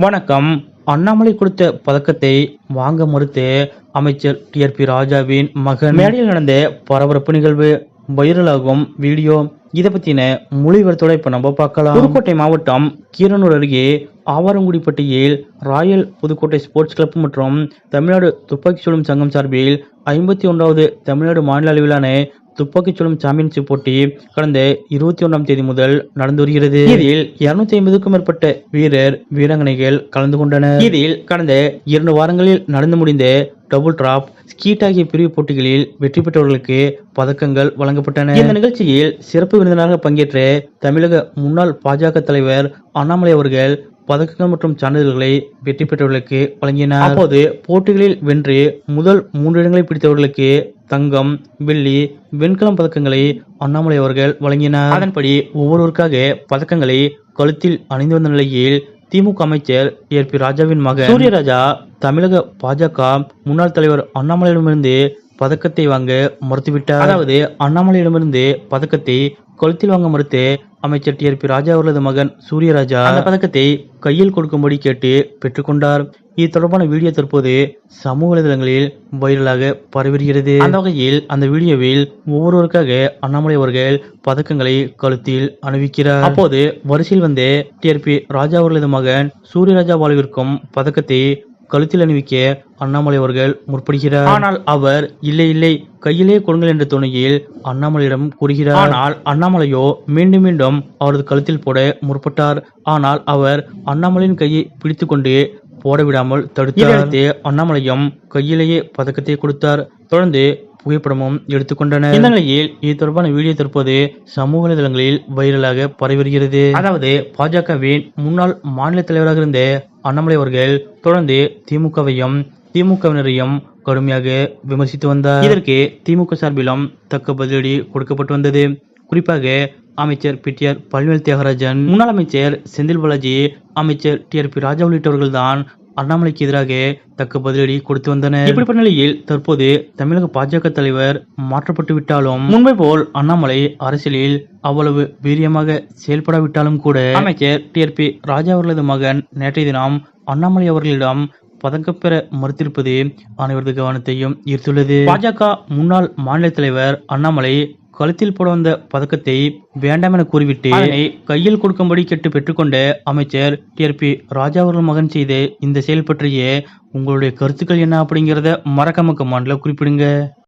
வணக்கம். அண்ணாமலை கொடுத்த பதக்கத்தை வாங்க மறுத்து அமைச்சர் டிஆர்பி ராஜாவின் மகன் மேடையில் நடந்த பரபரப்பு நிகழ்வு வைரலாகும் வீடியோ. இதை பத்தின மொழிவரத்தோட இப்ப நம்ம பார்க்கலாம். புதுக்கோட்டை மாவட்டம் கீரனூர் அருகே ஆவாரங்குடிப்பட்டியில் ராயல் புதுக்கோட்டை ஸ்போர்ட்ஸ் கிளப் மற்றும் தமிழ்நாடு துப்பாக்கி சுடும் சங்கம் சார்பில் 51வது தமிழ்நாடு மாநில அளவிலான துப்பாக்கிச் சுடும் சாம்பியன்ஷிப் போட்டி கடந்த 21ஆம் தேதி முதல் நடந்து வருகிறது. இதில் 250க்கும் மேற்பட்ட வீரர் வீராங்கனைகள் கலந்து கொண்டனர். இதில் கடந்த 2 வாரங்களில் நடந்து முடிந்த டபுள் டிராப், ஸ்கீட் ஆகிய பிரிவு போட்டிகளில் வெற்றி பெற்றவர்களுக்கு பதக்கங்கள் வழங்கப்பட்டன. இந்த நிகழ்ச்சியில் சிறப்பு விருந்தினராக பங்கேற்ற தமிழக முன்னாள் பாஜக தலைவர் அண்ணாமலை அவர்கள் பதக்கங்கள் மற்றும் சான்றிதழ்களை வெற்றி பெற்றவர்களுக்கு வழங்கினார். அப்போது போட்டிகளில் வென்று முதல் 3 இடங்களை பிடித்தவர்களுக்கு தங்கம், வெள்ளி, வெண்கலம் பதக்கங்களை அண்ணாமலை அவர்கள் வழங்கினார். அதன்படி ஒவ்வொருவருக்காக பதக்கங்களை கழுத்தில் அணிந்து வந்த நிலையில் திமுக அமைச்சர் டிஆர்பி ராஜாவின் மகன் சூரியராஜா தமிழக பாஜக முன்னாள் தலைவர் அண்ணாமலையிடமிருந்து பதக்கத்தை வாங்க மறுத்துவிட்டார். அதாவது அண்ணாமலையிடமிருந்து பதக்கத்தை கழுத்தில் வாங்க மறுத்து அமைச்சர் டிஆர்பி ராஜா அவர்களது மகன் சூரியராஜா அந்த பதக்கத்தை கையில் கொடுக்கும்படி கேட்டு பெற்றுக்கொண்டார். இது தொடர்பான வீடியோ தற்போது சமூக வலைதளங்களில் வைரலாக பரவுகிறது. அந்த வகையில் அந்த வீடியோவில் ஒவ்வொருவருக்காக அண்ணாமலை அவர்கள் பதக்கங்களை கழுத்தில் அணிவிக்கிறார். அப்போது வரிசையில் வந்த டிஆர்பி ராஜா அவர்களது மகன் சூரியராஜா வாழ்விற்கும் பதக்கத்தை கழுத்தில் அணிவிக்க அண்ணாமலை அவர்கள் முற்படுகிறார். ஆனால் அவர் இல்லை கையிலே கொடுங்கள் என்ற துணையில் அண்ணாமலையிடம் கூறுகிறார். ஆனால் அண்ணாமலையோ மீண்டும் மீண்டும் அவரது கழுத்தில் போட முற்பட்டார். ஆனால் அவர் அண்ணாமலையின் கையை பிடித்து கொண்டு போட விடாமல் தடுத்தார். அண்ணாமலையும் கையிலேயே பதக்கத்தை கொடுத்தார். தொடர்ந்து புகைப்படமும் எடுத்துக்கொண்டனர். இந்த நிலையில் இது தொடர்பான வீடியோ தற்போது சமூக வலைதளங்களில் வைரலாக பரவி வருகிறது. அதாவது பாஜகவின் முன்னாள் மாநில தலைவராக இருந்த அண்ணாமலை அவர்கள் தொடர்ந்து திமுகவையும் திமுகவினரையும் கடுமையாக விமர்சித்து வந்தார். இதற்கு திமுக சார்பிலும் தக்க பதிலடி கொடுக்கப்பட்டு வந்தது. குறிப்பாக அமைச்சர் பிடிஆர் பழனிவேல் தியாகராஜன், முன்னாள் அமைச்சர் செந்தில் பாலாஜி, அமைச்சர் டிஆர்பி ராஜா உள்ளிட்டவர்கள் தான் அண்ணாமலைக்கு எதிராக தக்க பதிலடி கொடுத்து வந்தனர். இப்படிப்பட்ட நிலையில் தற்போது தமிழக பாஜக தலைவர் மாற்றப்பட்டு விட்டாலும் முன்பை போல் அண்ணாமலை அரசியலில் அவ்வளவு வீரியமாக செயல்படாவிட்டாலும் கூட அமைச்சர் டிஆர்பி ராஜா அவர்களது மகன் நேற்றைய தினம் அண்ணாமலை அவர்களிடம் பதக்கம் பெற மறுத்திருப்பது அனைவரது கவனத்தையும் ஈர்த்துள்ளது. பாஜக முன்னாள் மாநில தலைவர் அண்ணாமலை கழுத்தில் போட வந்த பதக்கத்தை வேண்டாம் என கூறிவிட்டு அதனை கையில் கொடுக்கும்படி கேட்டு பெற்றுக்கொண்ட அமைச்சர் டிஆர்பி ராஜா அவர்கள் மகன் செய்த இந்த செயல் பற்றிய உங்களுடைய கருத்துக்கள் என்ன அப்படிங்கிறத மறக்காம கமெண்ட்ல குறிப்பிடுங்க.